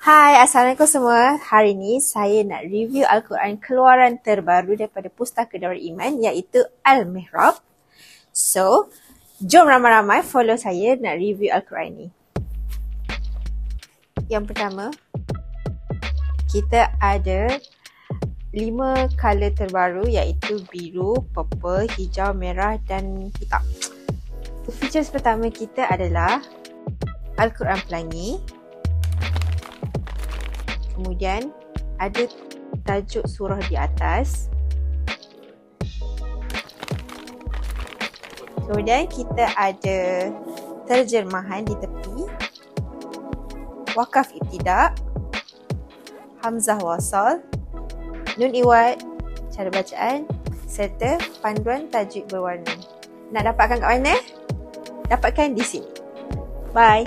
Hai, Assalamualaikum semua. Hari ini saya nak review Al-Quran keluaran terbaru daripada Pustaka Darul Iman iaitu Al-Mihrab. So, jom ramai-ramai follow saya nak review Al-Quran ni. Yang pertama, kita ada 5 color terbaru iaitu biru, purple, hijau, merah dan hitam. Features pertama kita adalah Al-Quran Pelangi. Kemudian ada tajuk surah di atas. Kemudian kita ada terjemahan di tepi, wakaf ibtidak, hamzah wasal, nun iwad, cara bacaan serta panduan tajwid berwarna. Nak dapatkan kat mana? Dapatkan di sini. Bye.